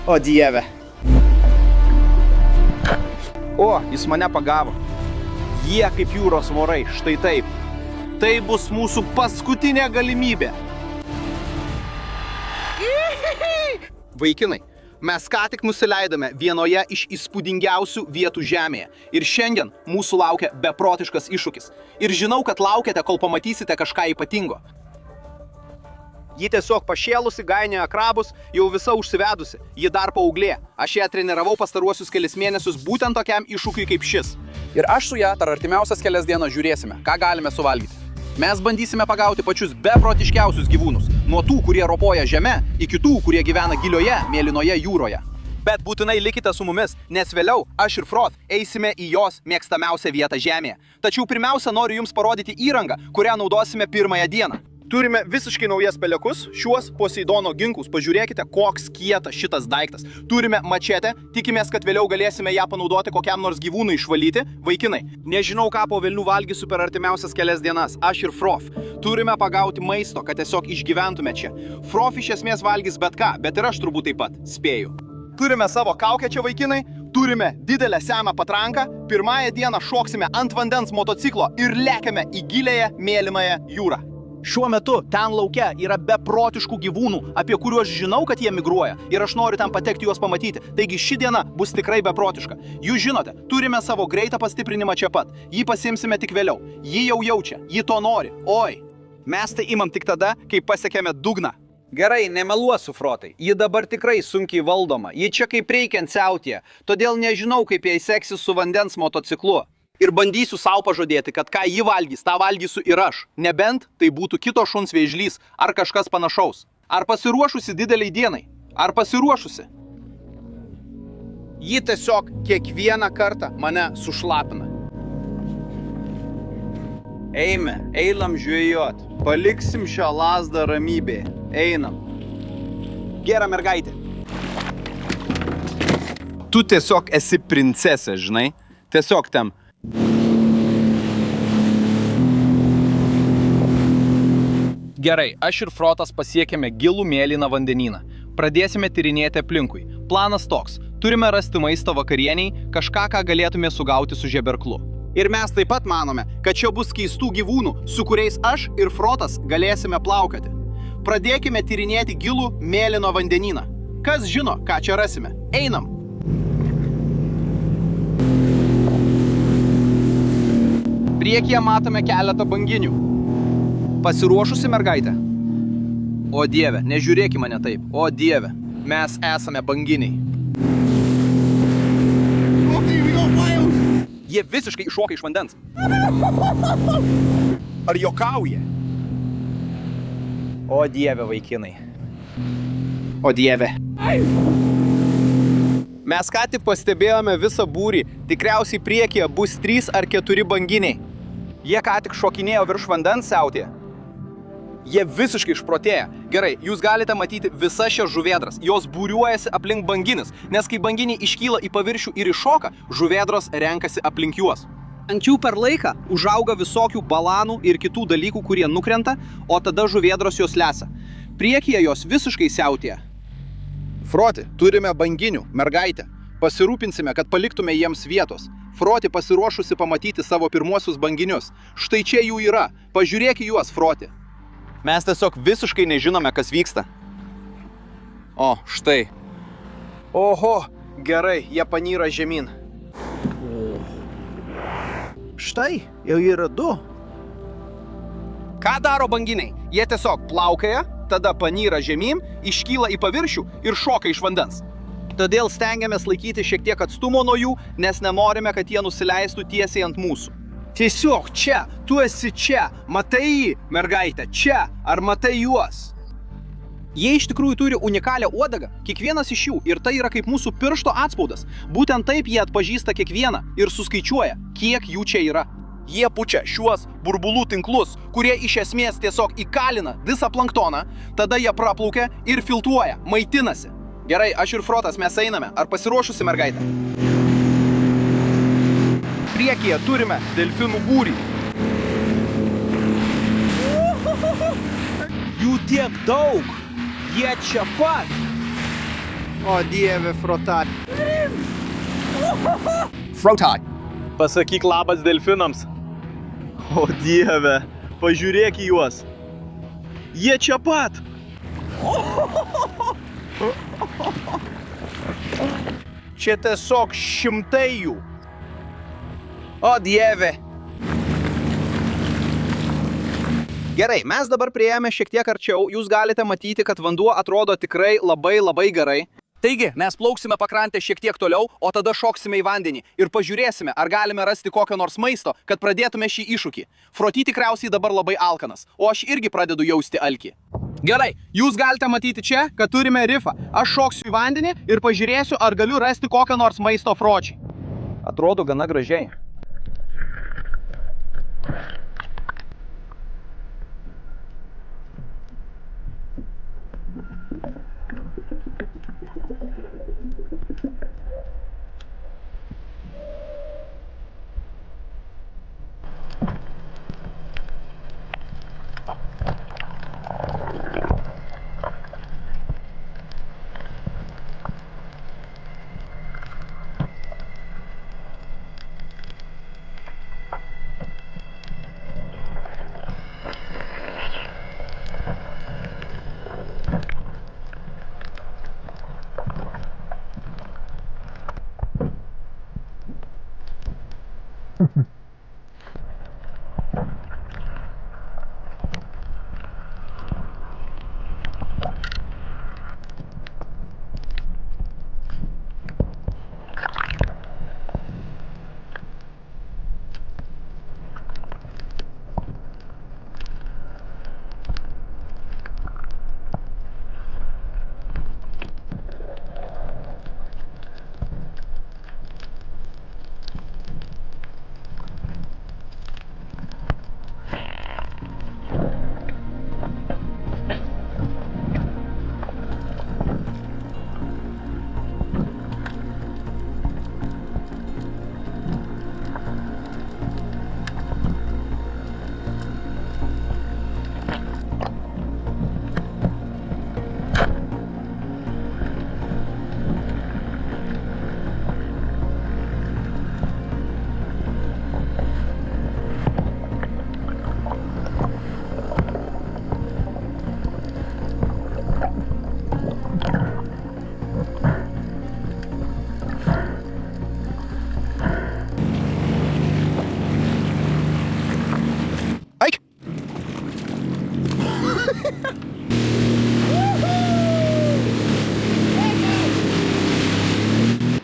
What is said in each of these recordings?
O dieve. O, jis mane pagavo. Jie kaip jūros vorai, štai taip. Tai bus mūsų paskutinė galimybė. Vaikinai, mes ką tik nusileidome vienoje iš įspūdingiausių vietų žemėje. Ir šiandien mūsų laukia beprotiškas iššūkis. Ir žinau, kad laukiate, kol pamatysite kažką ypatingo. Ji tiesiog pašėlusi, gainioja krabus, jau visa užsivedusi. Ji dar paauglė. Aš ją treniravau pastaruosius kelis mėnesius būtent tokiam iššūkiui kaip šis. Ir aš su ją per artimiausias kelias dienas žiūrėsime, ką galime suvalgyti. Mes bandysime pagauti pačius beprotiškiausius gyvūnus. Nuo tų, kurie ropoja žeme, iki tų, kurie gyvena gilioje, mėlynoje jūroje. Bet būtinai likite su mumis, nes vėliau aš ir Froth eisime į jos mėgstamiausią vietą žemėje. Tačiau pirmiausia noriu jums parodyti įrangą, kurią naudosime pirmąją dieną. Turime visiškai naujas pelekus, šiuos Poseidono ginklus. Pažiūrėkite, koks kietas šitas daiktas. Turime mačetę, tikimės, kad vėliau galėsime ją panaudoti kokiam nors gyvūnui išvalyti. Vaikinai, nežinau, ką po velnių valgysiu per artimiausias kelias dienas. Aš ir Froth. Turime pagauti maisto, kad tiesiog išgyventume čia. Froth iš esmės valgys bet ką, bet ir aš turbūt taip pat, spėju. Turime savo kaukę čia, vaikinai. Turime didelę seną patranką. Pirmąją dieną šoksime ant vandens motociklo ir lekiame į giliąją mėlynąją jūrą. Šiuo metu ten lauke yra beprotiškų gyvūnų, apie kuriuos žinau, kad jie migruoja ir aš noriu ten patekti juos pamatyti. Taigi ši diena bus tikrai beprotiška. Jūs žinote, turime savo greitą pastiprinimą čia pat. Jį pasiimsime tik vėliau. Ji jau jaučia, ji to nori. Oi, mes tai imam tik tada, kai pasiekėme dugną. Gerai, nemeluosiu, Frothai. Ji dabar tikrai sunkiai valdoma. Ji čia kaip reikiant siautėje. Todėl nežinau, kaip jai seksis su vandens motociklu. Ir bandysiu savo pažadėti, kad ką ji valgys, tą valgysiu ir aš. Nebent tai būtų kito šuns vėžlys ar kažkas panašaus. Ar pasiruošusi dideliai dienai? Ar pasiruošusi? Ji tiesiog kiekvieną kartą mane sušlapina. Eime, einam žvejot. Paliksim šią lazdą ramybėje. Einam. Gera mergaitė. Tu tiesiog esi princesė, žinai? Tiesiog ten. Gerai, aš ir Frothas pasiekėme gilų mėlyną vandenyną. Pradėsime tyrinėti aplinkui. Planas toks. Turime rasti maisto vakarieniai, kažką, ką galėtume sugauti su žeberklu. Ir mes taip pat manome, kad čia bus keistų gyvūnų, su kuriais aš ir Frothas galėsime plaukati. Pradėkime tyrinėti gilų mėlyno vandenyną. Kas žino, ką čia rasime? Einam! Priekyje matome keletą banginių. Pasiruošusi mergaitė? O dieve, nežiūrėk į mane taip. O dieve, mes esame banginiai. Jie visiškai iššoka iš vandens. Ar juokauja? O dieve, vaikinai. O dieve. Mes ką tik pastebėjome visą būrį. Tikriausiai priekyje bus 3 ar 4 banginiai. Jie ką tik šokinėjo virš vandens siautėje. Jie visiškai išprotėja. Gerai, jūs galite matyti visas šias žuvėdras. Jos būriuojasi aplink banginis, nes kai banginiai iškyla į paviršių ir iššoka, žuvėdros renkasi aplink juos. Ant jų per laiką užauga visokių balanų ir kitų dalykų, kurie nukrenta, o tada žuvėdros jos lesa. Priekyje jos visiškai siautėja. Frothi, turime banginių, mergaitę. Pasirūpinsime, kad paliktume jiems vietos. Frothi pasiruošusi pamatyti savo pirmuosius banginius. Štai čia jų yra. Pažiūrėk į juos, Frothi. Mes tiesiog visiškai nežinome, kas vyksta. O, štai. Oho, gerai, jie panyra žemyn. Štai, jau yra 2. Ką daro banginiai? Jie tiesiog plaukioja, tada panyra žemyn, iškyla į paviršių ir šoka iš vandens. Todėl stengiamės laikyti šiek tiek atstumo nuo jų, nes nenorime, kad jie nusileistų tiesiai ant mūsų. Tiesiog čia, tu esi čia, matai jį, mergaitė, čia, ar matai juos? Jie iš tikrųjų turi unikalią uodegą, kiekvienas iš jų, ir tai yra kaip mūsų piršto atspaudas. Būtent taip jie atpažįsta kiekvieną ir suskaičiuoja, kiek jų čia yra. Jie pučia šiuos burbulų tinklus, kurie iš esmės tiesiog įkalina visą planktoną, tada jie praplaukia ir filtruoja, maitinasi. Gerai, aš ir Frothas, mes einame. Ar pasiruošusi mergaitė? Priekyje turime delfinų būrį. Jų tiek daug. Jie čia pat. O dieve, Frota. Frotai. Pasakyk labas delfinams. O dieve, pažiūrėk į juos. Jie čia pat. Čia tiesiog šimtai jų. O dieve. Gerai, mes dabar priėjome šiek tiek arčiau, jūs galite matyti, kad vanduo atrodo tikrai labai gerai. Taigi, mes plauksime pakrantę šiek tiek toliau, o tada šoksime į vandenį ir pažiūrėsime, ar galime rasti kokio nors maisto, kad pradėtume šį iššūkį. Froti tikriausiai dabar labai alkanas, o aš irgi pradedu jausti alkį. Gerai, jūs galite matyti čia, kad turime rifą. Aš šoksiu į vandenį ir pažiūrėsiu, ar galiu rasti kokio nors maisto Fročiai. Atrodo gana gražiai.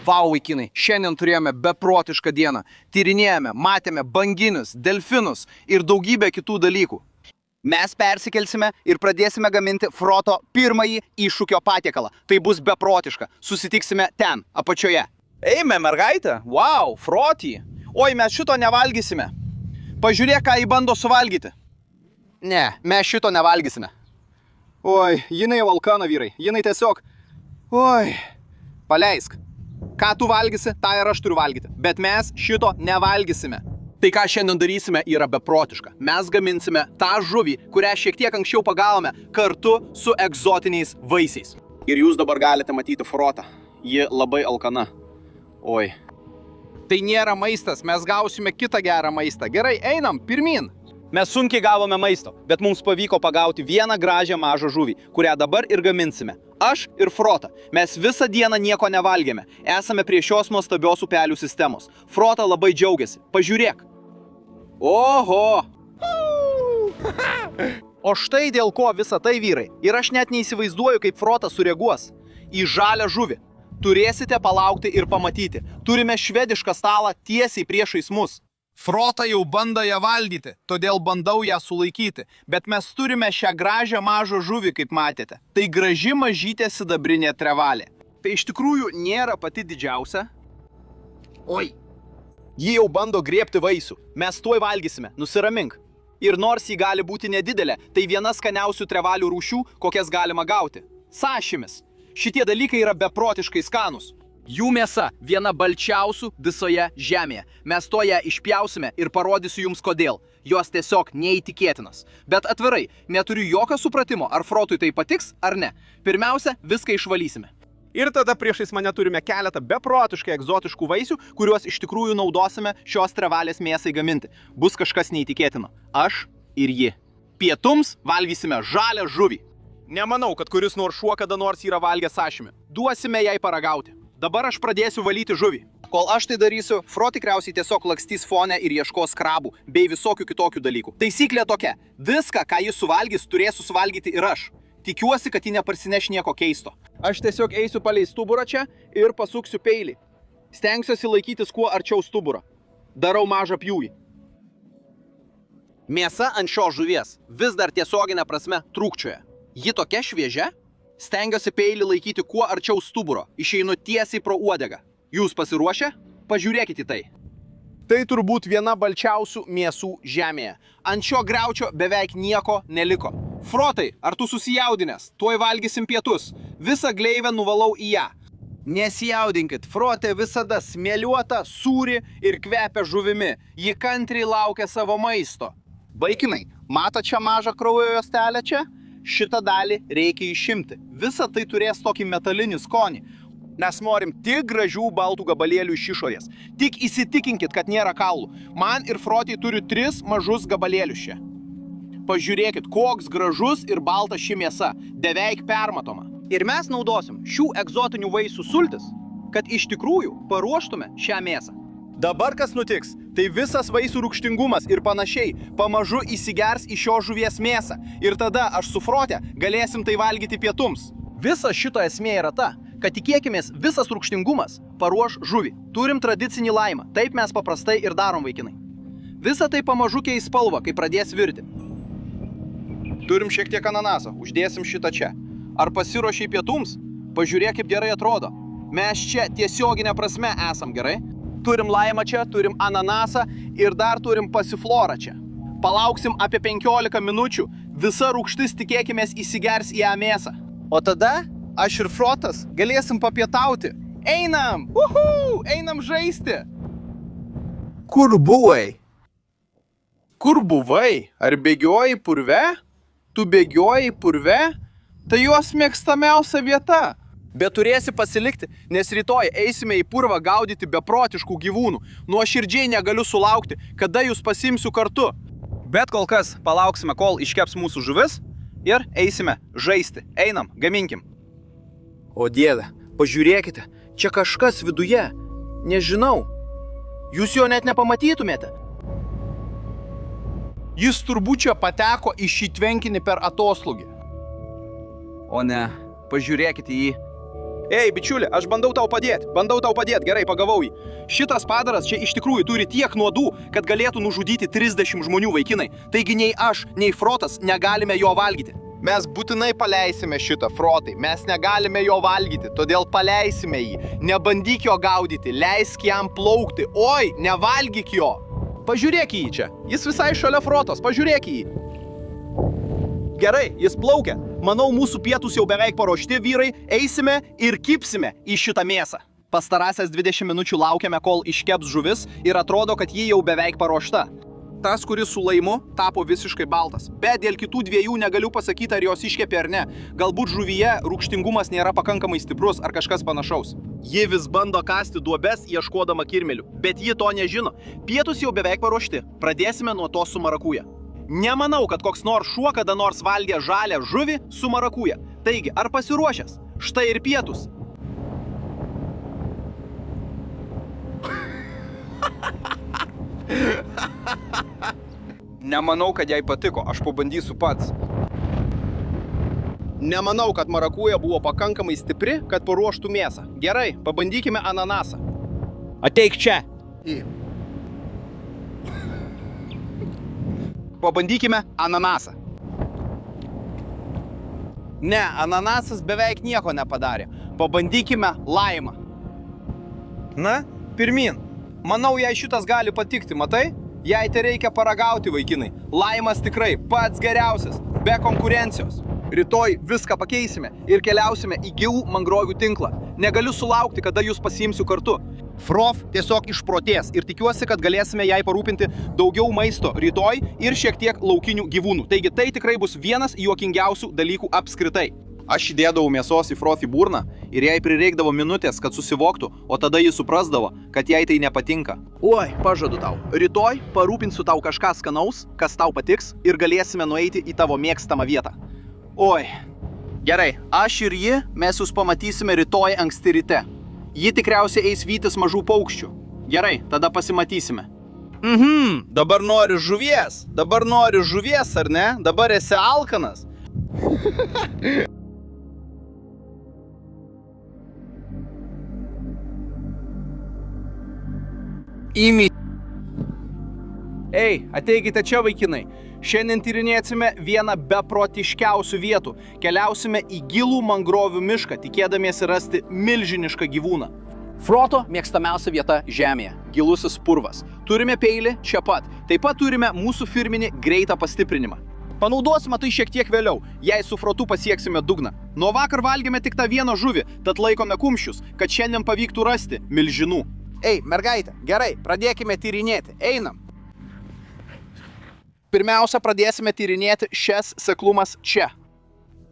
Vau, vaikinai, šiandien turėjome beprotišką dieną. Tyrinėjome, matėme banginius, delfinus ir daugybę kitų dalykų. Mes persikelsime ir pradėsime gaminti Froto pirmąjį iššūkio patiekalą. Tai bus beprotiška. Susitiksime ten, apačioje. Eime, mergaitė. Vau, Frotį. Oi, mes šito nevalgysime. Pažiūrėk, ką jį bando suvalgyti. Ne, mes šito nevalgysime. Oi, jinai valkana, vyrai. Jinai tiesiog... Oi, paleisk. Ką tu valgysi, tą ir aš turiu valgyti. Bet mes šito nevalgysime. Tai ką šiandien darysime yra beprotiška. Mes gaminsime tą žuvį, kurią šiek tiek anksčiau pagavome, kartu su egzotiniais vaisiais. Ir jūs dabar galite matyti Frotą. Ji labai alkana. Oi. Tai nėra maistas, mes gausime kitą gerą maistą. Gerai, einam, pirmin. Mes sunkiai gavome maisto, bet mums pavyko pagauti vieną gražią mažą žuvį, kurią dabar ir gaminsime. Aš ir Frota. Mes visą dieną nieko nevalgėme. Esame prie šios nuostabios upelių sistemos. Frota labai džiaugiasi. Pažiūrėk. Oho! O štai dėl ko visa tai, vyrai. Ir aš net neįsivaizduoju, kaip Frota sureaguos. Į žalią žuvį. Turėsite palaukti ir pamatyti. Turime švedišką stalą tiesiai priešais mus. Frota jau bando ją valdyti, todėl bandau ją sulaikyti, bet mes turime šią gražią mažą žuvį, kaip matėte. Tai graži mažytė sidabrinė trevalė. Tai iš tikrųjų nėra pati didžiausia. Oi. Ji jau bando griebti vaisių. Mes tuoj valgysime, nusiramink. Ir nors ji gali būti nedidelė, tai viena skaniausių trevalių rūšių, kokias galima gauti. Sašimis. Šitie dalykai yra beprotiškai skanūs. Jų mėsa viena balčiausių visoje žemėje. Mes to ją išpjausime ir parodysiu jums kodėl. Jos tiesiog neįtikėtinas. Bet atvirai, neturiu jokio supratimo, ar Frotui tai patiks ar ne. Pirmiausia, viską išvalysime. Ir tada priešais mane turime keletą beprotiškai egzotiškų vaisių, kuriuos iš tikrųjų naudosime šios trevalės mėsai gaminti. Bus kažkas neįtikėtino. Aš ir ji. Pietums valgysime žalią žuvį. Nemanau, kad kuris nors šuo kada nors yra valgęs sašimi. Duosime jai paragauti. Dabar aš pradėsiu valyti žuvį. Kol aš tai darysiu, Fro tikriausiai tiesiog lakstys fone ir ieškos krabų, bei visokių kitokių dalykų. Taisyklė tokia. Viską, ką jis suvalgys, turėsiu suvalgyti ir aš. Tikiuosi, kad ji neparsineš nieko keisto. Aš tiesiog eisiu palei stuburą čia ir pasuksiu peilį. Stengsiuosi laikytis kuo arčiau stuburo. Darau mažą pjūvį. Mėsa ant šios žuvies vis dar tiesioginė prasme trūkčioja. Ji tokia šviežia? Stengiuosi peilį laikyti kuo arčiau stuburo. Išeinu tiesiai pro uodegą. Jūs pasiruošę? Pažiūrėkite į tai. Tai turbūt viena balčiausių mėsų žemėje. Ant šio griaučio beveik nieko neliko. Frotai, ar tu susijaudinęs? Tuoj valgysim pietus. Visą gleivę nuvalau į ją. Nesijaudinkit, Frotė visada smėliuota, sūri ir kvepia žuvimi. Ji kantriai laukia savo maisto. Vaikinai, mato čia mažą kraujo juostelę čia? Šitą dalį reikia išimti. Visa tai turės tokį metalinį skonį. Mes norim tik gražių baltų gabalėlių iš išorės. Tik įsitikinkit, kad nėra kaulų. Man ir Frotei turi 3 mažus gabalėlius čia. Pažiūrėkit, koks gražus ir baltas ši mėsa. Beveik permatoma. Ir mes naudosim šių egzotinių vaisių sultis, kad iš tikrųjų paruoštume šią mėsą. Dabar kas nutiks? Tai visas vaisių rūgštingumas ir panašiai pamažu įsigers į šio žuvies mėsą. Ir tada aš su Frote galėsim tai valgyti pietums. Visa šito esmė yra ta, kad tikėkimės visas rūgštingumas paruoš žuvį. Turim tradicinį laimą. Taip mes paprastai ir darom, vaikinai. Visa tai pamažu keis spalvą, kai pradės virti. Turim šiek tiek ananaso. Uždėsim šitą čia. Ar pasiruošiai pietums? Pažiūrėk, kaip gerai atrodo. Mes čia tiesioginė prasme esam, gerai? Turim laimą čia, turim ananasą ir dar turim pasiflorą čia. Palauksim apie 15 minučių. Visa rūgštis tikėkimės įsigers į ją mėsą. O tada aš ir Frotas galėsim papietauti. Einam! Uhu! Einam žaisti! Kur buvai? Kur buvai? Ar bėgioji purve? Tu bėgioji purve? Tai jos mėgstamiausia vieta. Bet turėsi pasilikti, nes rytoj eisime į purvą gaudyti beprotiškų gyvūnų. Nuoširdžiai negaliu sulaukti, kada jūs pasiimsiu kartu. Bet kol kas palauksime, kol iškeps mūsų žuvis ir eisime žaisti. Einam, gaminkim. O Dieve, pažiūrėkite, čia kažkas viduje. Nežinau. Jūs jo net nepamatytumėte. Jis turbūt čia pateko į šį tvenkinį per atoslūgį. O ne, pažiūrėkite į jį. Ei, bičiuli, aš bandau tau padėti, gerai, pagavau jį. Šitas padaras čia iš tikrųjų turi tiek nuodų, kad galėtų nužudyti 30 žmonių, vaikinai. Taigi nei aš, nei Frotas negalime jo valgyti. Mes būtinai paleisime šitą, Frotai, mes negalime jo valgyti, todėl paleisime jį. Nebandyk jo gaudyti, leisk jam plaukti, oi, nevalgyk jo. Pažiūrėk į jį čia, jis visai šalia Frotos, pažiūrėk į jį. Gerai, jis plaukia. Manau, mūsų pietus jau beveik paruošti, vyrai, eisime ir kipsime į šitą mėsą. Pastarąsias 20 minučių laukiame, kol iškeps žuvis ir atrodo, kad ji jau beveik paruošta. Tas, kuris su laimu, tapo visiškai baltas. Bet dėl kitų dviejų negaliu pasakyti, ar jos iškepė ar ne. Galbūt žuvyje rūgštingumas nėra pakankamai stiprus ar kažkas panašaus. Ji vis bando kasti duobes, ieškodama kirmelių. Bet ji to nežino. Pietus jau beveik paruošti. Pradėsime nuo to su marakuja. Nemanau, kad koks nors šuo kada nors valgė žalią žuvį su marakuja. Taigi, ar pasiruošęs? Štai ir pietus. Nemanau, kad jai patiko, aš pabandysiu pats. Nemanau, kad marakuja buvo pakankamai stipri, kad paruoštų mėsą. Gerai, pabandykime ananasą. Ateik čia. Pabandykime ananasą. Ne, ananasas beveik nieko nepadarė. Pabandykime laimą. Na, pirmin. Manau, jai šitas gali patikti, matai? Jai tai reikia paragauti, vaikinai. Laimas tikrai pats geriausias, be konkurencijos. Rytoj viską pakeisime ir keliausime į gilų mangrovių tinklą. Negaliu sulaukti, kada jūs pasiimsiu kartu. Frof tiesiog išprotės ir tikiuosi, kad galėsime jai parūpinti daugiau maisto rytoj ir šiek tiek laukinių gyvūnų. Taigi tai tikrai bus vienas juokingiausių dalykų apskritai. Aš įdėdavau mėsos į Frot į burną ir jai prireikdavo minutės, kad susivoktų, o tada jis suprasdavo, kad jai tai nepatinka. Oi, pažadu tau, rytoj parūpinsiu tau kažką skanaus, kas tau patiks ir galėsime nueiti į tavo mėgstamą vietą. Oi. Gerai, aš ir ji, mes jūs pamatysime rytoj anksti ryte. Ji tikriausiai eis vytis mažų paukščių. Gerai, tada pasimatysime. Dabar nori žuvies, ar ne? Dabar esi alkanas. Ei, ateikite čia, vaikinai. Šiandien tyrinėsime vieną beprotiškiausių vietų. Keliausime į gilų mangrovių mišką, tikėdamiesi rasti milžinišką gyvūną. Froto mėgstamiausia vieta žemėje – gilusis purvas. Turime peilį čia pat. Taip pat turime mūsų firminį greitą pastiprinimą. Panaudosime tai šiek tiek vėliau, jei su Frotu pasieksime dugną. Nuo vakar valgėme tik tą vieną žuvį, tad laikome kumščius, kad šiandien pavyktų rasti milžinų. Ei, mergaitė, gerai, pradėkime tyrinėti. Einam. Pirmiausia, pradėsime tyrinėti šias seklumas čia.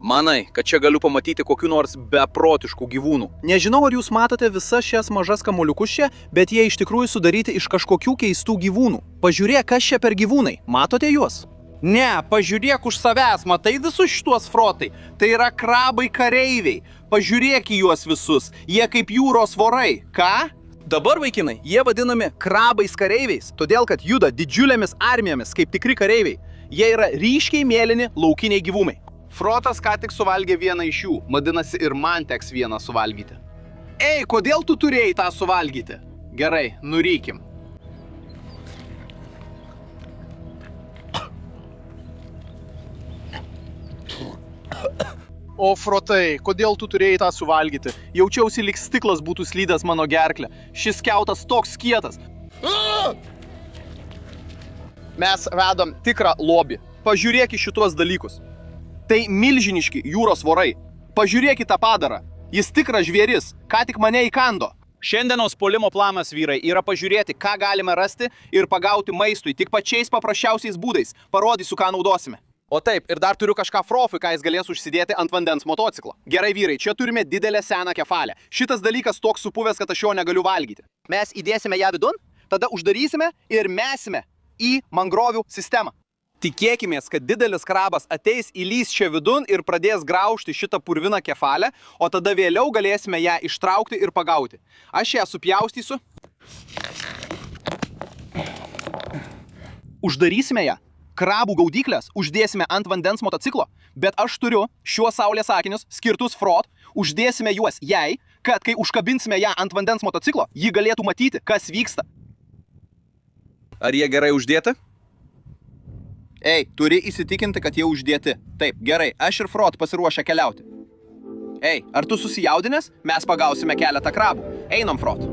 Manai, kad čia galiu pamatyti kokių nors beprotiškų gyvūnų. Nežinau, ar jūs matote visas šias mažas kamuoliukus čia, bet jie iš tikrųjų sudaryti iš kažkokių keistų gyvūnų. Pažiūrėk, kas čia per gyvūnai. Matote juos? Ne, pažiūrėk už savęs, matai visus šituos Frotai? Tai yra krabai kareiviai. Pažiūrėk į juos visus, jie kaip jūros vorai. Ką? Dabar, vaikinai, jie vadinami krabais kareiviais, todėl kad juda didžiulėmis armijomis kaip tikri kareiviai. Jie yra ryškiai mėlyni laukiniai gyvūnai. Frotas ką tik suvalgė vieną iš jų, vadinasi ir man teks vieną suvalgyti. Ei, kodėl tu turėjai tą suvalgyti? Gerai, nurykim. O Frotai, kodėl tu turėjai tą suvalgyti? Jaučiausi lyg stiklas būtų slydęs mano gerklę. Šis kiautas toks kietas. Mes radom tikrą lobį. Pažiūrėk į šituos dalykus. Tai milžiniški jūros vorai. Pažiūrėk į tą padarą. Jis tikras žvėris. Ką tik mane įkando. Šiandienos puolimo planas, vyrai, yra pažiūrėti, ką galime rasti ir pagauti maistui tik pačiais paprasčiausiais būdais. Parodysiu, ką naudosime. O taip, ir dar turiu kažką Frofui, ką jis galės užsidėti ant vandens motociklo. Gerai, vyrai, čia turime didelę seną kefalę. Šitas dalykas toks supuvęs, kad aš jo negaliu valgyti. Mes įdėsime ją vidun, tada uždarysime ir mesime į mangrovių sistemą. Tikėkimės, kad didelis krabas ateis įlys čia vidun ir pradės graužti šitą purviną kefalę, o tada vėliau galėsime ją ištraukti ir pagauti. Aš ją supjaustysiu. Uždarysime ją. Krabų gaudyklės uždėsime ant vandens motociklo, bet aš turiu šiuos saulės akinius skirtus Frot, uždėsime juos jai, kad kai užkabinsime ją ant vandens motociklo, ji galėtų matyti, kas vyksta. Ar jie gerai uždėti? Ei, turi įsitikinti, kad jie uždėti. Taip, gerai, aš ir Frot pasiruošę keliauti. Ei, ar tu susijaudinęs? Mes pagausime keletą krabų. Einam, Frot.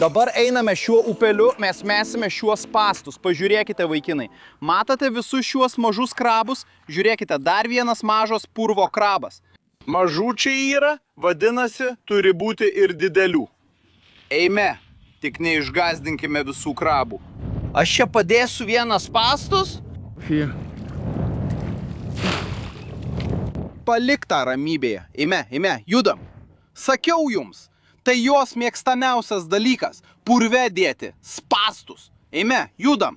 Dabar einame šiuo upeliu, mes mesime šiuos spąstus. Pažiūrėkite, vaikinai. Matote visus šiuos mažus krabus? Žiūrėkite, dar vienas mažas purvo krabas. Mažučiai yra, vadinasi, turi būti ir didelių. Eime, tik neišgąsdinkime visų krabų. Aš čia padėsiu vienas spąstus? Palik tą ramybėje. Eime, judam. Sakiau jums. Tai jos mėgstamiausias dalykas – purve dėti, spąstus. Eime, judam.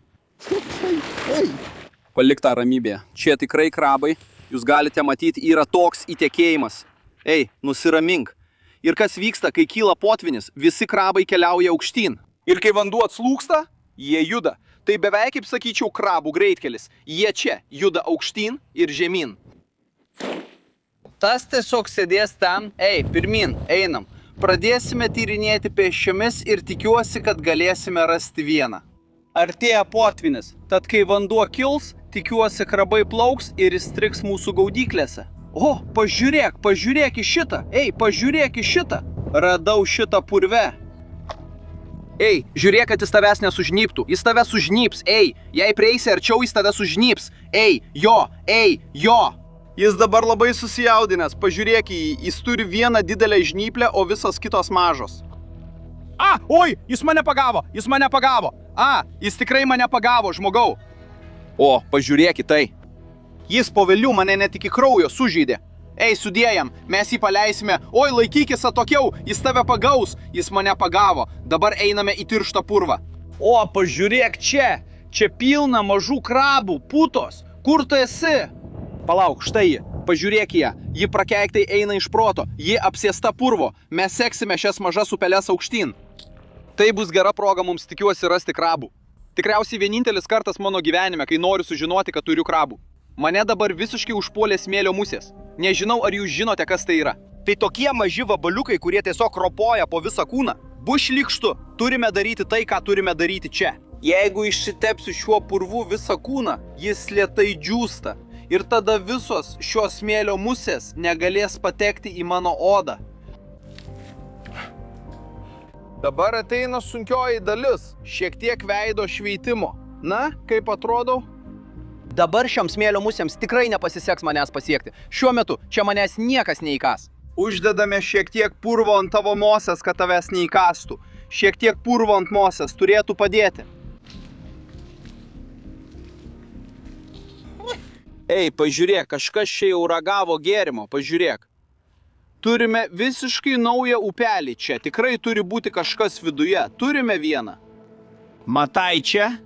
Palik tą ramybėje. Čia tikrai krabai. Jūs galite matyti, yra toks įtekėjimas. Ei, nusiramink. Ir kas vyksta, kai kyla potvinis, visi krabai keliauja aukštyn. Ir kai vanduo atslūgsta, jie juda. Tai beveik, kaip sakyčiau, krabų greitkelis. Jie čia juda aukštyn ir žemyn. Tas tiesiog sėdės ten. Ei, pirmin, einam. Pradėsime tyrinėti pėsčiomis ir tikiuosi, kad galėsime rasti vieną. Artėja potvinis, tad kai vanduo kils, tikiuosi krabai plauks ir įstriks mūsų gaudyklėse. O, pažiūrėk į šitą. Ei, pažiūrėk į šitą. Radau šitą purve. Ei, žiūrėk, kad jis tavęs nesužnyptų. Jis tave sužnyps, ei. Jei prieisi arčiau, jis tave sužnyps. Ei, jo. Jis dabar labai susijaudinęs, pažiūrėk į jį, jis turi vieną didelę žnyplę, o visos kitos mažos. Oi, jis mane pagavo, Jis tikrai mane pagavo, žmogau. O, pažiūrėk į tai. Jis po vėlių mane net iki kraujo sužeidė. Ei, sudėjam, mes jį paleisime. Oi, laikykis atokiau, jis tave pagaus. Jis mane pagavo, dabar einame į tirštą purvą. O, pažiūrėk čia. Čia pilna mažų krabų, putos. Kur tu esi? Palauk, štai ji, pažiūrėk ją. Ji prakeiktai eina iš proto, ji apsėsta purvo. Mes seksime šias mažas upeles aukštyn. Tai bus gera proga mums, tikiuosi, rasti krabų. Tikriausiai vienintelis kartas mano gyvenime, kai noriu sužinoti, kad turiu krabų. Mane dabar visiškai užpuolė smėlio musės. Nežinau, ar jūs žinote, kas tai yra. Tai tokie maži vabaliukai, kurie tiesiog ropoja po visą kūną. Bus šlykštu, turime daryti tai, ką turime daryti čia. Jeigu išsitepsiu šiuo purvu visą kūną, jis lėtai džiūsta. Ir tada visos šios smėlio musės negalės patekti į mano odą. Dabar ateina sunkioji dalis, šiek tiek veido šveitimo. Na, kaip atrodau? Dabar šioms smėlio musėms tikrai nepasiseks manęs pasiekti. Šiuo metu čia manęs niekas neįkas. Uždedame šiek tiek purvo ant tavo nosies, kad tavęs neįkastų. Šiek tiek purvo ant nosies turėtų padėti. Ei, pažiūrėk, kažkas čia jau ragavo gėrimo, pažiūrėk. Turime visiškai naują upelį čia, tikrai turi būti kažkas viduje, turime vieną. Matai čia?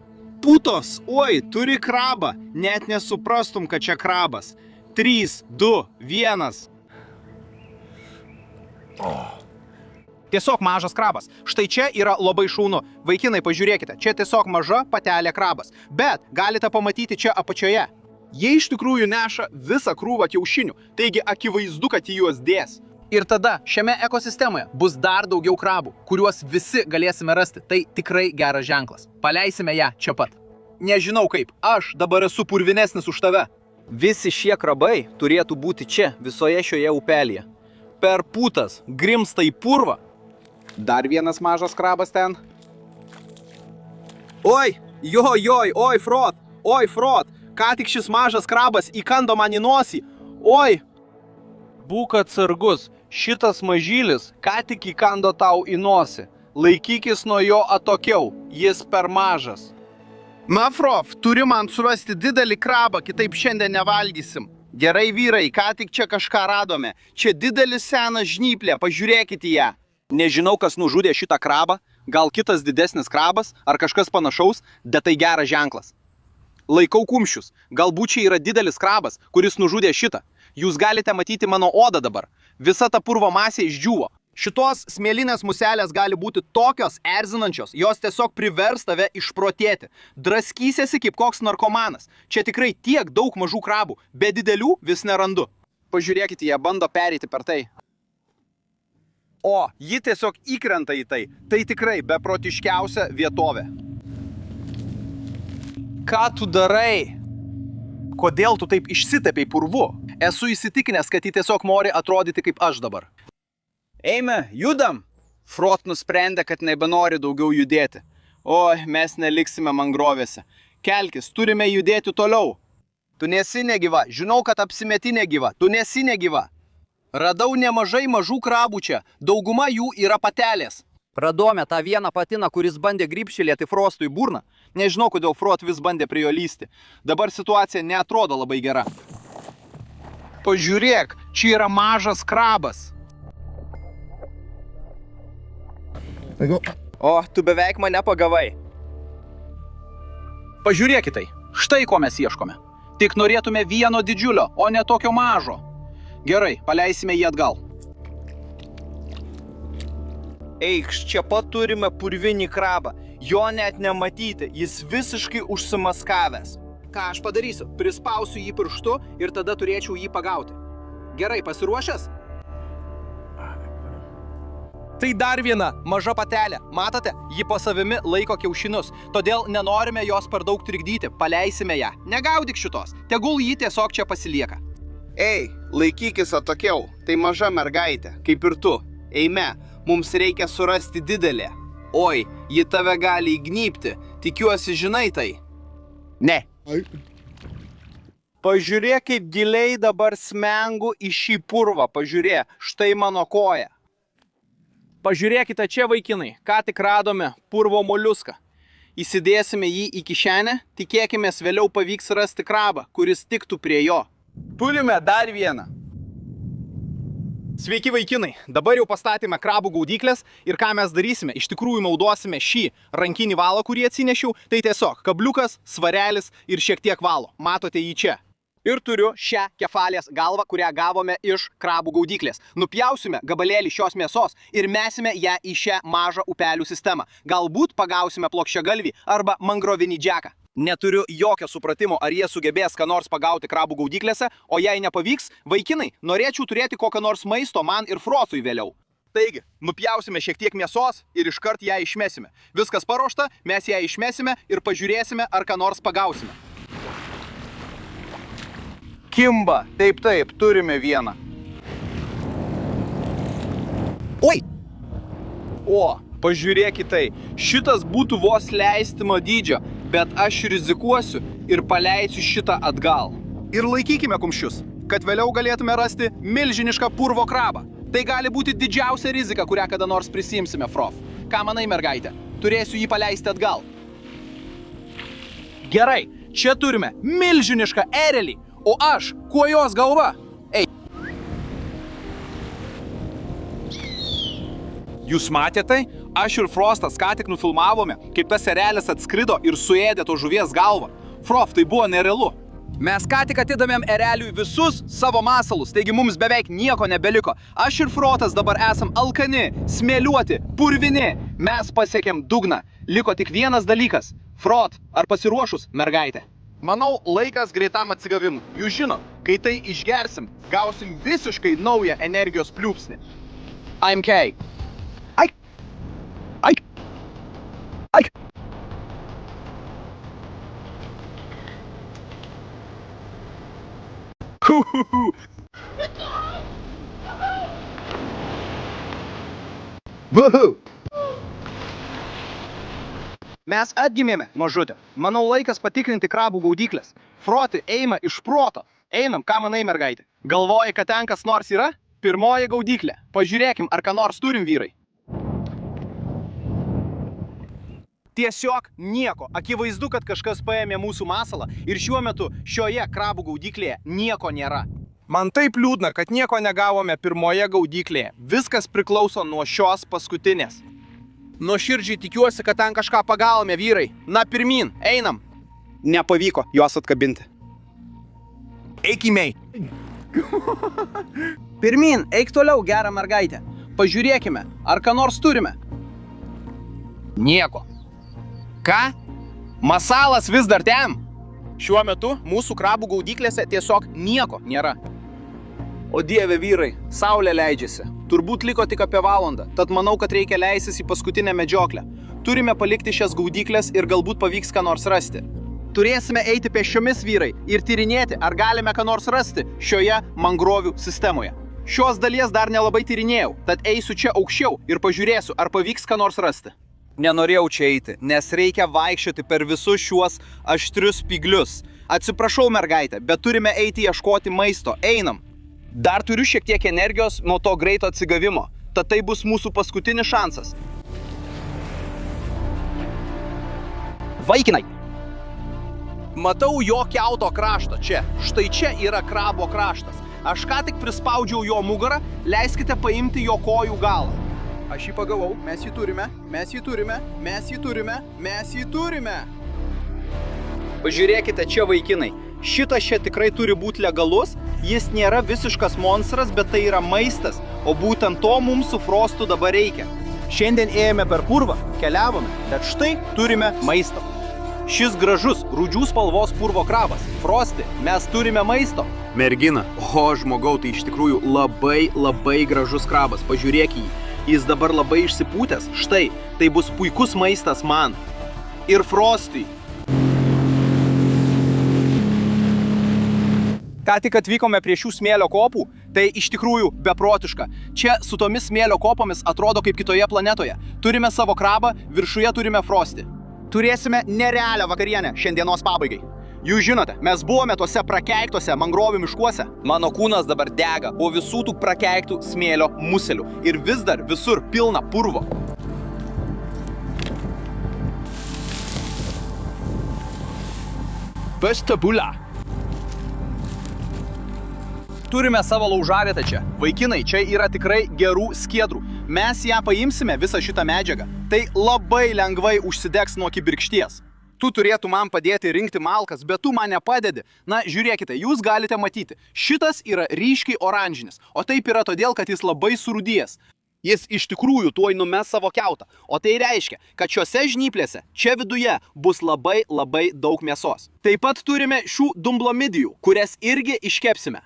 Putos, oi, turi krabą, net nesuprastum, kad čia krabas. 3, 2, 1. Tiesiog mažas krabas. Štai čia yra labai šaunu. Vaikinai, pažiūrėkite, čia tiesiog maža patelė krabas. Bet galite pamatyti čia apačioje. Jie iš tikrųjų neša visą krūvą kiaušinių, taigi akivaizdu, kad jį juos dės. Ir tada šiame ekosistemoje bus dar daugiau krabų, kuriuos visi galėsime rasti. Tai tikrai geras ženklas. Paleisime ją čia pat. Nežinau kaip, aš dabar esu purvinesnis už tave. Visi šie krabai turėtų būti čia, visoje šioje upelėje. Per putas grimsta į purvą. Dar vienas mažas krabas ten. Oi, oi, frot. Ką tik šis mažas krabas įkando man į nosį. Oi! Būk atsargus, šitas mažylis ką tik įkando tau į nosį. Laikykis nuo jo atokiau, jis per mažas. Mafrov, turi man surasti didelį krabą, kitaip šiandien nevalgysim. Gerai vyrai, ką tik čia kažką radome. Čia didelis senas žnyplė, pažiūrėkite ją. Nežinau, kas nužudė šitą krabą, gal kitas didesnis krabas ar kažkas panašaus, bet tai geras ženklas. Laikau kumščius. Galbūt čia yra didelis krabas, kuris nužudė šitą. Jūs galite matyti mano odą dabar. Visa ta purvo masė išdžiūvo. Šitos smėlinės muselės gali būti tokios erzinančios, jos tiesiog privers tave išprotėti. Draskysiesi kaip koks narkomanas. Čia tikrai tiek daug mažų krabų, be didelių vis nerandu. Pažiūrėkite, jie bando pereiti per tai. O, ji tiesiog įkrenta į tai. Tai tikrai beprotiškiausia vietovė. Ką tu darai? Kodėl tu taip išsitepei purvu? Esu įsitikinęs, kad ji tiesiog nori atrodyti kaip aš dabar. Eime, judam! Frot nusprendė, kad nebenori daugiau judėti. Oi, mes neliksime mangrovėse. Kelkis, turime judėti toliau. Tu nesi negyva, žinau, kad apsimeti negyva. Tu nesi negyva. Radau nemažai mažų krabų čia. Dauguma jų yra patelės. Radome tą vieną patiną, kuris bandė grybštelėti Frostui burną. Nežinau, kodėl Frot vis bandė prie jo lysti. Dabar situacija neatrodo labai gera. Pažiūrėk, čia yra mažas krabas. O, tu beveik mane pagavai. Pažiūrėkite, štai ko mes ieškome. Tik norėtume vieno didžiulio, o ne tokio mažo. Gerai, paleisime jį atgal. Eikš, čia pat turime purvinį krabą. Jo net nematyti, jis visiškai užsimaskavęs. Ką aš padarysiu? Prispausiu jį pirštu ir tada turėčiau jį pagauti. Gerai, pasiruošęs? Tai dar viena maža patelė. Matote, ji po savimi laiko kiaušinius. Todėl nenorime jos per daug trikdyti. Paleisime ją. Negaudyk šitos. Tegul ji tiesiog čia pasilieka. Ei, laikykis atokiau. Tai maža mergaitė, kaip ir tu. Eime, mums reikia surasti didelę. Oi, ji tave gali įgnypti. Tikiuosi, žinai tai. Ne. Pažiūrėk, kaip giliai dabar smengu į šį purvą. Pažiūrėk, štai mano koja. Pažiūrėkite čia, vaikinai, ką tik radome purvo moliuską. Įsidėsime jį į kišenę, tikėkime, vėliau pavyks rasti krabą, kuris tiktų prie jo. Turime dar vieną. Sveiki, vaikinai, dabar jau pastatėme krabų gaudyklės ir ką mes darysime? Iš tikrųjų naudosime šį rankinį valą, kurį atsinešiau. Tai tiesiog kabliukas, svarelis ir šiek tiek valo. Matote jį čia. Ir turiu šią kefalės galvą, kurią gavome iš krabų gaudyklės. Nupjausime gabalėlį šios mėsos ir mesime ją į šią mažą upelių sistemą. Galbūt pagausime plokščiagalvį arba mangrovinį džeką. Neturiu jokio supratimo, ar jie sugebės ką nors pagauti krabų gaudyklėse, o jei nepavyks, vaikinai, norėčiau turėti kokio nors maisto man ir Frostui vėliau. Taigi, nupjausime šiek tiek mėsos ir iškart ją išmesime. Viskas paruošta, mes ją išmesime ir pažiūrėsime, ar ką nors pagausime. Kimba, taip, turime vieną. Oi! O, pažiūrėkite tai, šitas būtų vos leistino dydžio, bet aš rizikuosiu ir paleisiu šitą atgal. Ir laikykime kumščius, kad vėliau galėtume rasti milžinišką purvo krabą. Tai gali būti didžiausia rizika, kurią kada nors prisimsime, Frof. Ką manai, mergaitė? Turėsiu jį paleisti atgal. Gerai, čia turime milžinišką erelį, o aš, kuo jos galva? Ei. Jūs matėte tai? Aš ir Frostas ką tik nufilmavome, kaip tas erelis atskrido ir suėdė to žuvies galvą. Frof, tai buvo nerealu. Mes ką tik atidavėm ereliui visus savo masalus, taigi mums beveik nieko nebeliko. Aš ir Frotas dabar esam alkani, smėliuoti, purvini. Mes pasiekėm dugną. Liko tik vienas dalykas. Frot, ar pasiruošus, mergaitė? Manau, laikas greitam atsigavimui. Jūs žino, kai tai išgersim, gausim visiškai naują energijos pliūpsnį. AMK. Mes atgimėme, mažutė. Manau, laikas patikrinti krabų gaudyklės. Froti eina iš proto. Einam, ką manai, mergaitė? Galvoji, kad ten kas nors yra? Pirmoji gaudyklė. Pažiūrėkim, ar ką nors turim, vyrai. Tiesiog nieko. Akivaizdu, kad kažkas paėmė mūsų masalą ir šiuo metu šioje krabų gaudyklėje nieko nėra. Man taip liūdna, kad nieko negavome pirmoje gaudyklėje. Viskas priklauso nuo šios paskutinės. Nuoširdžiai tikiuosi, kad ten kažką pagavome, vyrai. Na, pirmyn, einam. Nepavyko juos atkabinti. Eikime. Pirmyn, eik toliau, gera mergaitė. Pažiūrėkime, ar ką nors turime. Nieko. Ką? Masalas vis dar ten? Šiuo metu mūsų krabų gaudyklėse tiesiog nieko nėra. O dieve vyrai, saulė leidžiasi. Turbūt liko tik apie valandą, tad manau, kad reikia leisis į paskutinę medžioklę. Turime palikti šias gaudyklės ir galbūt pavyks ką nors rasti. Turėsime eiti pėsčiomis, vyrai, ir tyrinėti, ar galime ką nors rasti šioje mangrovių sistemoje. Šios dalies dar nelabai tyrinėjau, tad eisiu čia aukščiau ir pažiūrėsiu, ar pavyks ką nors rasti. Nenorėjau čia eiti, nes reikia vaikščioti per visus šiuos aštrius spyglius. Atsiprašau, mergaitė, bet turime eiti ieškoti maisto. Einam. Dar turiu šiek tiek energijos nuo to greito atsigavimo, tad tai bus mūsų paskutinis šansas. Vaikinai! Matau jo kiauto kraštą čia. Štai čia yra krabo kraštas. Aš ką tik prispaudžiau jo nugarą, leiskite paimti jo kojų galą. Aš jį pagavau, mes jį turime, mes jį turime, mes jį turime, mes jį turime. Pažiūrėkite čia, vaikinai. Šitas čia tikrai turi būti legalus, jis nėra visiškas monstras, bet tai yra maistas, o būtent to mums su Frostu dabar reikia. Šiandien ėjome per purvą, keliavome, bet štai turime maisto. Šis gražus, rūdžių spalvos purvo krabas. Frosti, mes turime maisto. Mergina, o žmogau, tai iš tikrųjų labai gražus krabas, pažiūrėk jį. Jis dabar labai išsipūtęs. Štai, tai bus puikus maistas man. Ir Frostui. Ką tik atvykome prie šių smėlio kopų, tai iš tikrųjų beprotiška. Čia su tomis smėlio kopomis atrodo kaip kitoje planetoje. Turime savo krabą, viršuje turime Frostį. Turėsime nerealią vakarienę šiandienos pabaigai. Jūs žinote, mes buvome tuose prakeiktose mangrovių miškuose. Mano kūnas dabar dega po visų tų prakeiktų smėlio muselių. Ir vis dar visur pilna purvo. Pastabula. Turime savo laužavietę čia. Vaikinai, čia yra tikrai gerų skiedrų. Mes ją paimsime, visą šitą medžiagą. Tai labai lengvai užsidegs nuo kibirkšties. Tu turėtų man padėti rinkti malkas, bet tu man nepadedi. Na, žiūrėkite, jūs galite matyti. Šitas yra ryškiai oranžinis, o taip yra todėl, kad jis labai surūdijęs. Jis iš tikrųjų tuoj numes savo kiautą. O tai reiškia, kad šiose žnyplėse, čia viduje, bus labai daug mėsos. Taip pat turime šių dumblomidijų, kurias irgi iškepsime.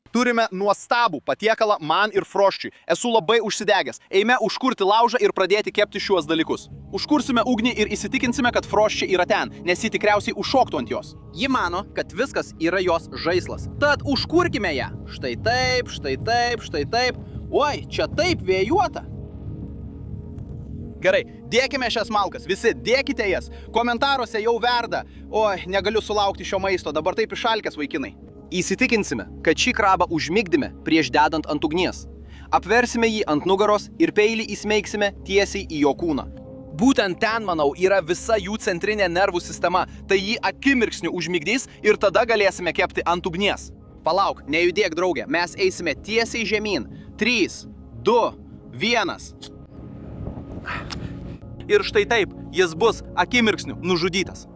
Turime nuostabų patiekalą man ir Froščiui. Esu labai užsidegęs. Eime užkurti laužą ir pradėti kepti šiuos dalykus. Užkursime ugnį ir įsitikinsime, kad Froščia yra ten, nes ji tikriausiai užšoktų ant jos. Ji mano, kad viskas yra jos žaislas. Tad užkurkime ją. Štai taip, štai taip, štai taip. Oi, čia taip vėjuota. Gerai, dėkime šias malkas. Visi dėkite jas. Komentaruose jau verda. Oi, negaliu sulaukti šio maisto. Dabar taip išalkęs, vaikinai. Įsitikinsime, kad šį krabą užmigdėme prieš dedant ant ugnies. Apversime jį ant nugaros ir peilį įsmeigsime tiesiai į jo kūną. Būtent ten, manau, yra visa jų centrinė nervų sistema, tai jį akimirksniu užmigdys ir tada galėsime kepti ant ugnies. Palauk, nejudėk, draugė, mes eisime tiesiai žemyn. 3, 2, 1. Ir štai taip, jis bus akimirksniu nužudytas.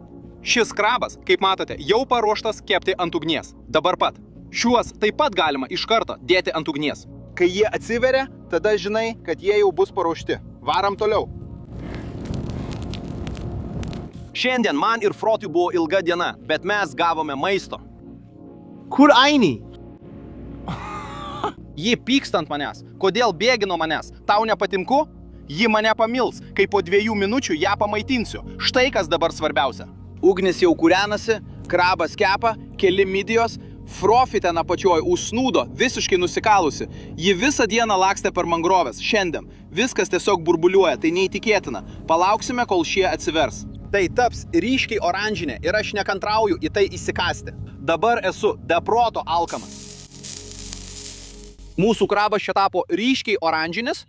Šis krabas, kaip matote, jau paruoštas kepti ant ugnies. Dabar pat. Šiuos taip pat galima iš karto dėti ant ugnies. Kai jie atsiveria, tada žinai, kad jie jau bus paruošti. Varam toliau. Šiandien man ir Frotui buvo ilga diena, bet mes gavome maisto. Kur eini? Ji pyksta ant manęs. Kodėl bėgi nuo manęs? Tau nepatinku? Ji mane pamils, kai po 2 minučių ją pamaitinsiu. Štai kas dabar svarbiausia. Ugnis jau kūrenasi, krabas kepa, keli midijos, Frofi ten apačioj užsnūdo, visiškai nusikalusi. Ji visą dieną lakstė per mangroves. Šiandien viskas tiesiog burbuliuoja, tai neįtikėtina. Palauksime, kol šie atsivers. Tai taps ryškiai oranžinė ir aš nekantrauju į tai įsikasti. Dabar esu be proto alkanas. Mūsų krabas čia tapo ryškiai oranžinis.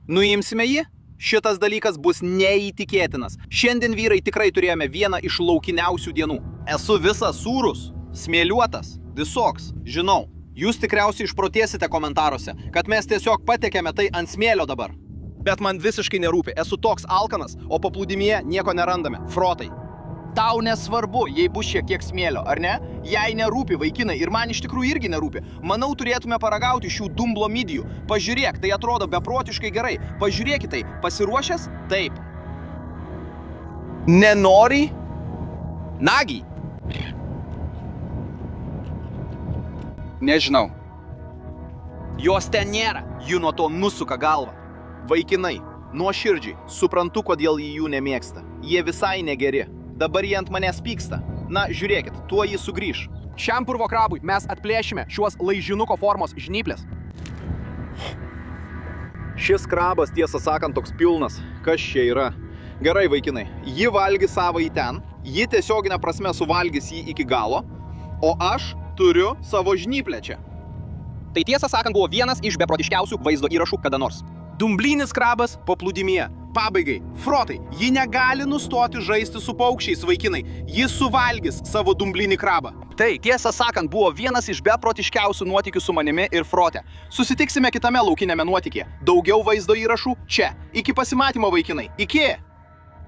Nuimsime jį. Šitas dalykas bus neįtikėtinas. Šiandien, vyrai, tikrai turėjome vieną iš laukiniausių dienų. Esu visas sūrus, smėliuotas, visoks, žinau. Jūs tikriausiai išprotėsite komentaruose, kad mes tiesiog patekėme tai ant smėlio dabar. Bet man visiškai nerūpi, esu toks alkanas, o paplūdimyje nieko nerandame. Frotai. Tau nesvarbu, jei bus šiek tiek smėlio, ar ne? Jei nerūpi, vaikinai, ir man iš tikrųjų irgi nerūpi. Manau, turėtume paragauti šių dumblomidijų. Pažiūrėk, tai atrodo beprotiškai gerai. Pažiūrėkit tai. Pasiruošęs? Taip. Nenori? Nagi? Nežinau. Jos ten nėra. Jų nuo to nusuka galvą. Vaikinai, nuoširdžiai, suprantu, kodėl jų nemėgsta. Jie visai negeri. Dabar jie ant manęs pyksta. Na, žiūrėkit, tuo jį sugrįš. Šiam purvo krabui mes atplėšime šiuos laižinuko formos žnyplės. Šis krabas, tiesą sakant, toks pilnas. Kas čia yra? Gerai, vaikinai, ji valgys savo į ten, ji tiesioginė prasme suvalgys jį iki galo, o aš turiu savo žnyplę čia. Tai tiesą sakant, buvo vienas iš beprotiškiausių vaizdo įrašų kada nors. Dumblinis krabas paplūdimyje. Pabaigai, Frotai, ji negali nustoti žaisti su paukščiais, vaikinai. Ji suvalgys savo dumblinį krabą. Tai, tiesą sakant, buvo vienas iš beprotiškiausių nuotykių su manimi ir Frote. Susitiksime kitame laukiniame nuotykyje. Daugiau vaizdo įrašų čia. Iki pasimatymo, vaikinai. Iki!